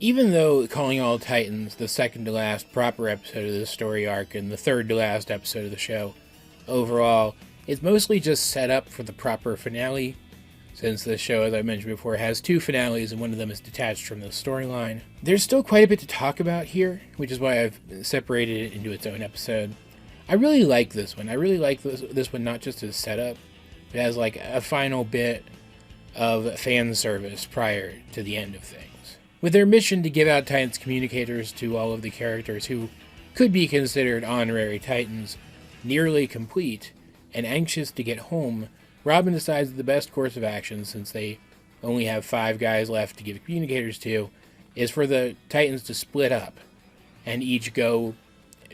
Even though Calling All Titans, the second to last proper episode of this story arc, and the third to last episode of the show, overall, is mostly just set up for the proper finale, since the show, as I mentioned before, has two finales and one of them is detached from the storyline. There's still quite a bit to talk about here, which is why I've separated it into its own episode. I really like this one. I really like this one not just as setup, but as like a final bit of fan service prior to the end of things. With their mission to give out Titans communicators to all of the characters who could be considered honorary Titans nearly complete and anxious to get home, Robin decides that the best course of action, since they only have 5 guys left to give communicators to, is for the Titans to split up and each go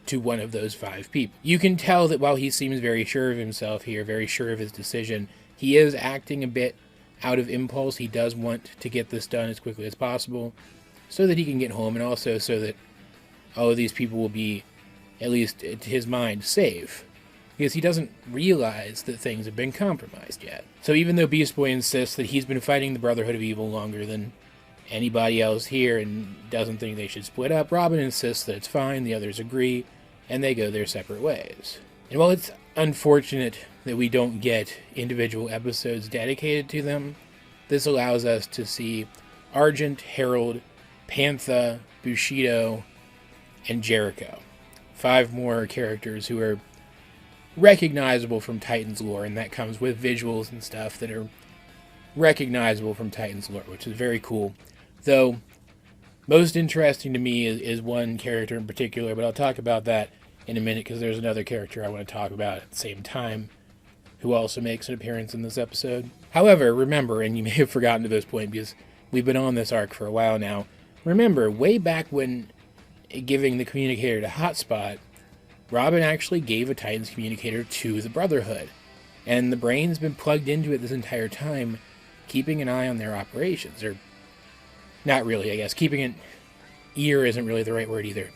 to one of those 5 people. You can tell that while he seems very sure of himself here, very sure of his decision, he is acting a bit out of impulse. He does want to get this done as quickly as possible so that he can get home, and also so that all of these people will be, at least to his mind, safe, because he doesn't realize that things have been compromised yet. So even though Beast Boy insists that he's been fighting the Brotherhood of Evil longer than anybody else here and doesn't think they should split up, Robin insists that it's fine, the others agree, and they go their separate ways. And while it's unfortunate that we don't get individual episodes dedicated to them, this allows us to see Argent, Harold, Pantha, Bushido, and Jericho. 5 more characters who are recognizable from Titans lore, and that comes with visuals and stuff that are recognizable from Titans lore, which is very cool. Though, most interesting to me is one character in particular, but I'll talk about that in a minute because there's another character I want to talk about at the same time who also makes an appearance in this episode. However, remember, and you may have forgotten to this point because we've been on this arc for a while now, remember, way back when giving the communicator to Hotspot, Robin actually gave a Titans communicator to the Brotherhood, and the brain's been plugged into it this entire time, keeping an eye on their operations, or not really, I guess. Keeping an ear isn't really the right word either.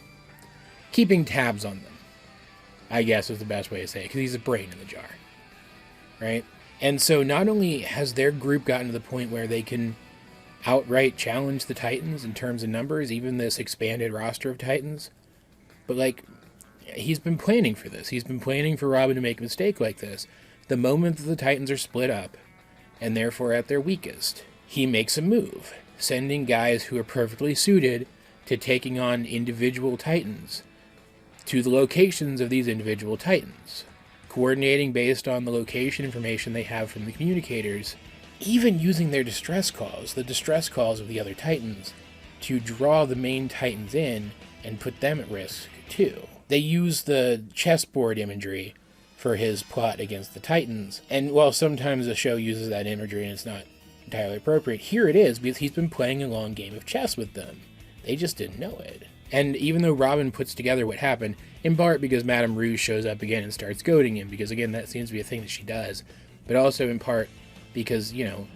Keeping tabs on them, I guess is the best way to say it, because he's a brain in the jar, right? And so not only has their group gotten to the point where they can outright challenge the Titans in terms of numbers, even this expanded roster of Titans, but like, he's been planning for this. He's been planning for Robin to make a mistake like this. The moment that the Titans are split up, and therefore at their weakest, he makes a move, sending guys who are perfectly suited to taking on individual Titans to the locations of these individual Titans, coordinating based on the location information they have from the communicators, even using their distress calls, the distress calls of the other Titans, to draw the main Titans in and put them at risk too. They use the chessboard imagery for his plot against the Titans, and while sometimes the show uses that imagery and it's not entirely appropriate, here it is because he's been playing a long game of chess with them. They just didn't know it. And even though Robin puts together what happened, in part because Madame Rouge shows up again and starts goading him, because again, that seems to be a thing that she does, but also in part because, you know,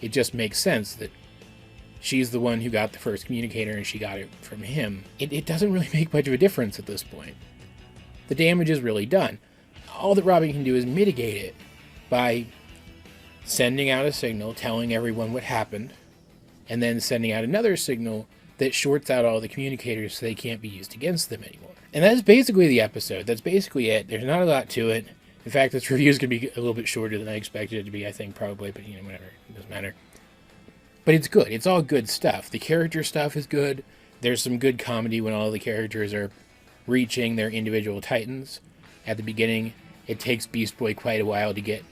it just makes sense that she's the one who got the first communicator and she got it from him. It doesn't really make much of a difference at this point. The damage is really done. All that Robin can do is mitigate it by sending out a signal telling everyone what happened, and then sending out another signal that shorts out all the communicators so they can't be used against them anymore. And that's basically the episode. That's basically it. There's not a lot to it. In fact, this review is going to be a little bit shorter than I expected it to be, I think, probably, but, you know, whatever. It doesn't matter. But it's good. It's all good stuff. The character stuff is good. There's some good comedy when all the characters are reaching their individual Titans. At the beginning, it takes Beast Boy quite a while to get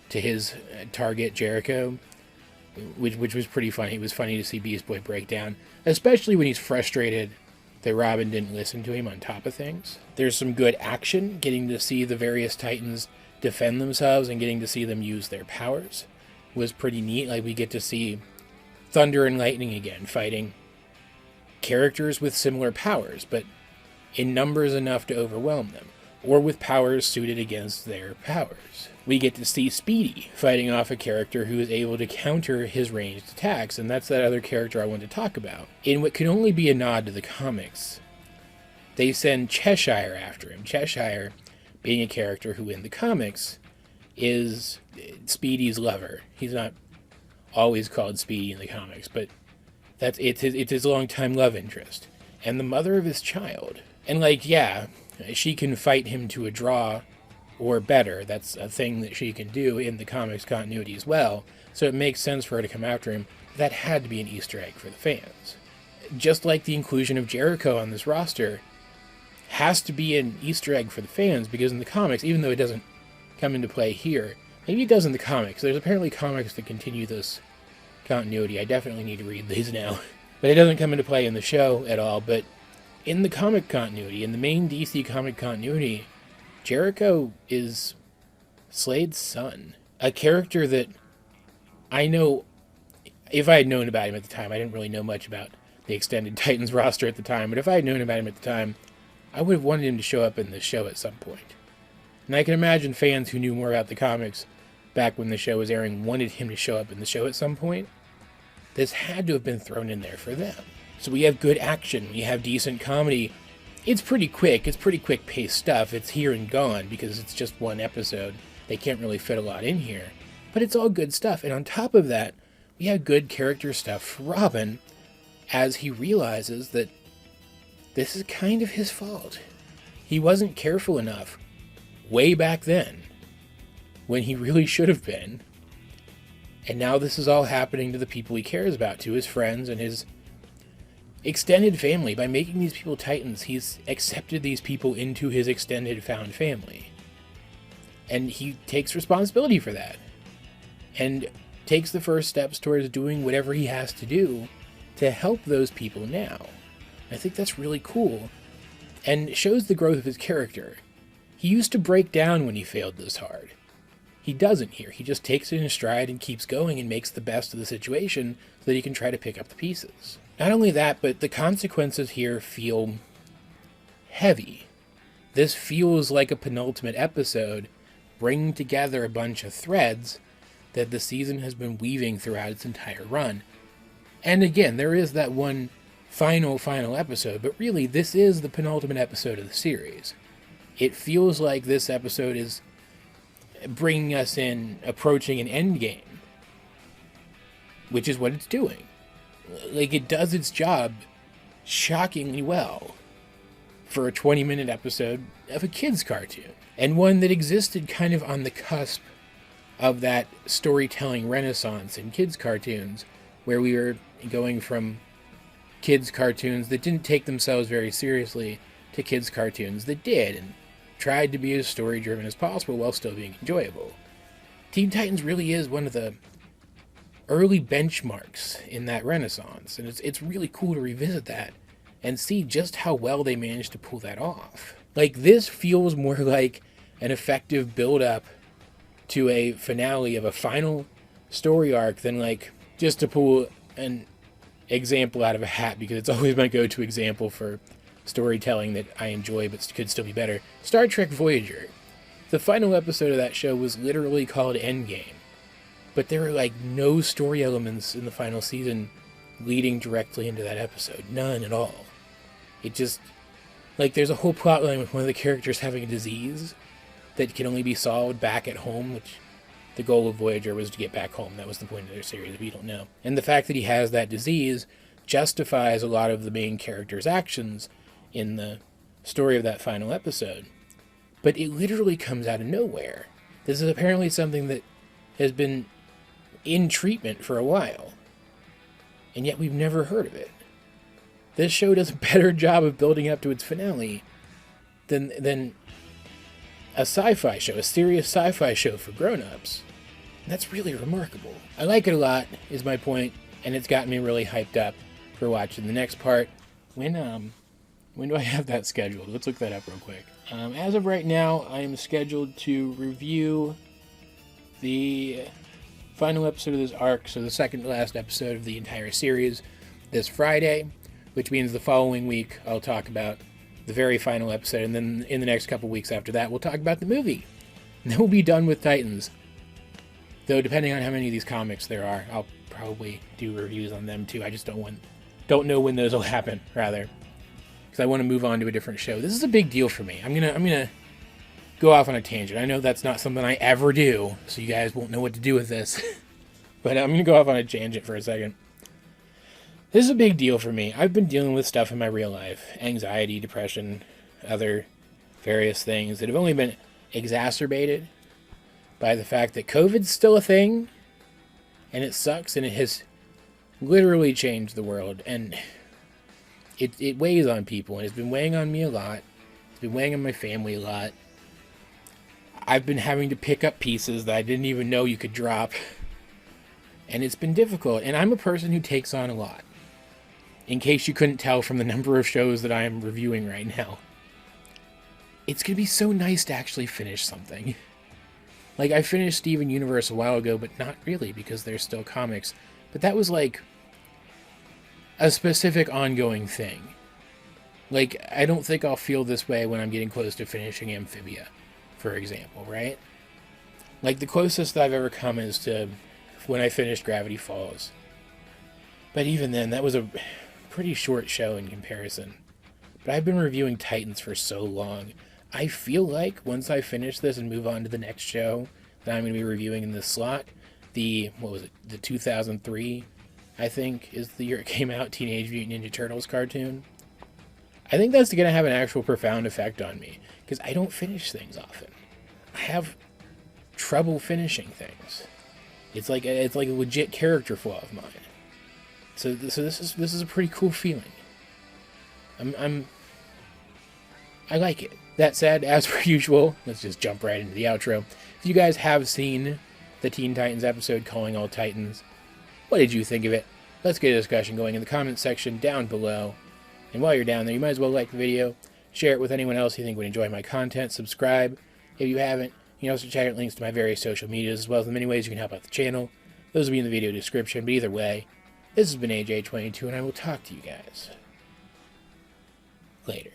to his target, Jericho, which was pretty funny. It was funny to see Beast Boy break down, especially when he's frustrated that Robin didn't listen to him on top of things. There's some good action, getting to see the various Titans defend themselves and getting to see them use their powers was pretty neat. Like, we get to see Thunder and Lightning again, fighting characters with similar powers, but in numbers enough to overwhelm them, or with powers suited against their powers. We get to see Speedy fighting off a character who is able to counter his ranged attacks, and that's that other character I want to talk about. In what can only be a nod to the comics, they send Cheshire after him. Cheshire being a character who in the comics is Speedy's lover. He's not always called Speedy in the comics, but It's his longtime love interest. And the mother of his child. And, like, yeah, she can fight him to a draw or better. That's a thing that she can do in the comics continuity as well. So it makes sense for her to come after him. That had to be an Easter egg for the fans. Just like the inclusion of Jericho on this roster has to be an Easter egg for the fans, because in the comics, even though it doesn't come into play here, maybe it does in the comics. There's apparently comics that continue this continuity. I definitely need to read these now. But it doesn't come into play in the show at all. But in the comic continuity, in the main DC comic continuity, Jericho is Slade's son. A character that I know, if I had known about him at the time, I didn't really know much about the extended Titans roster at the time, but if I had known about him at the time, I would have wanted him to show up in the show at some point. And I can imagine fans who knew more about the comics back when the show was airing wanted him to show up in the show at some point. This had to have been thrown in there for them. So we have good action, we have decent comedy. It's pretty quick-paced stuff. It's here and gone because it's just one episode. They can't really fit a lot in here. But it's all good stuff. And on top of that, we have good character stuff for Robin as he realizes that this is kind of his fault. He wasn't careful enough way back then when he really should have been. And now this is all happening to the people he cares about, to his friends and his extended family. By making these people Titans, he's accepted these people into his extended found family. And he takes responsibility for that. And takes the first steps towards doing whatever he has to do to help those people now. I think that's really cool. And shows the growth of his character. He used to break down when he failed this hard. He doesn't here. He just takes it in stride and keeps going and makes the best of the situation so that he can try to pick up the pieces. Not only that, but the consequences here feel heavy. This feels like a penultimate episode, bringing together a bunch of threads that the season has been weaving throughout its entire run. And again, there is that one final episode, but really this is the penultimate episode of the series. It feels like this episode is bringing us in, approaching an end game, which is what it's doing. Like, it does its job shockingly well for a 20-minute episode of a kid's cartoon, and one that existed kind of on the cusp of that storytelling renaissance in kids' cartoons, where we were going from kids' cartoons that didn't take themselves very seriously to kids' cartoons that did, and tried to be as story-driven as possible while still being enjoyable. Teen Titans really is one of the early benchmarks in that renaissance, and it's really cool to revisit that and see just how well they managed to pull that off. Like, this feels more like an effective build-up to a finale of a final story arc than, like, just to pull an example out of a hat, because it's always my go-to example for storytelling that I enjoy but could still be better. Star Trek Voyager. The final episode of that show was literally called Endgame, but there were, like, no story elements in the final season leading directly into that episode. None at all. It just, like, there's a whole plot line with one of the characters having a disease that can only be solved back at home, which the goal of Voyager was to get back home. That was the point of their series, if you don't know. And the fact that he has that disease justifies a lot of the main character's actions in the story of that final episode. But it literally comes out of nowhere. This is apparently something that has been in treatment for a while, and yet we've never heard of it. This show does a better job of building up to its finale than a sci-fi show, a serious sci-fi show for grown-ups. That's really remarkable. I like it a lot, is my point, and it's gotten me really hyped up for watching the next part. When do I have that scheduled? Let's look that up real quick. As of right now, I am scheduled to review the final episode of this arc, so the second to last episode of the entire series, this Friday, which means the following week I'll talk about the very final episode, and then in the next couple weeks after that, we'll talk about the movie. And then we'll be done with Titans. Though, depending on how many of these comics there are, I'll probably do reviews on them too. I just don't know when those will happen, rather. Because I want to move on to a different show. This is a big deal for me. I'm gonna go off on a tangent. I know that's not something I ever do, so you guys won't know what to do with this. But I'm gonna go off on a tangent for a second. This is a big deal for me. I've been dealing with stuff in my real life. Anxiety, depression, other various things that have only been exacerbated by the fact that COVID's still a thing, and it sucks, and it has literally changed the world, and it weighs on people, and it's been weighing on me a lot. It's been weighing on my family a lot. I've been having to pick up pieces that I didn't even know you could drop, and it's been difficult, and I'm a person who takes on a lot, in case you couldn't tell from the number of shows that I am reviewing right now. It's going to be so nice to actually finish something. Like, I finished Steven Universe a while ago, but not really, because there's still comics. But that was, like, a specific ongoing thing. Like, I don't think I'll feel this way when I'm getting close to finishing Amphibia, for example, right? Like, the closest that I've ever come is to when I finished Gravity Falls. But even then, that was a pretty short show in comparison. But I've been reviewing Titans for so long. I feel like once I finish this and move on to the next show that I'm going to be reviewing in this slot, the 2003, I think, is the year it came out, Teenage Mutant Ninja Turtles cartoon. I think that's going to have an actual profound effect on me, because I don't finish things often. I have trouble finishing things. It's like a legit character flaw of mine. So this is a pretty cool feeling. I like it. That said, as per usual, let's just jump right into the outro. If you guys have seen the Teen Titans episode, Calling All Titans, what did you think of it? Let's get a discussion going in the comments section down below. And while you're down there, you might as well like the video, share it with anyone else you think would enjoy my content, subscribe if you haven't. You can also check out links to my various social medias, as well as the many ways you can help out the channel. Those will be in the video description, but either way, this has been AJ22, and I will talk to you guys later.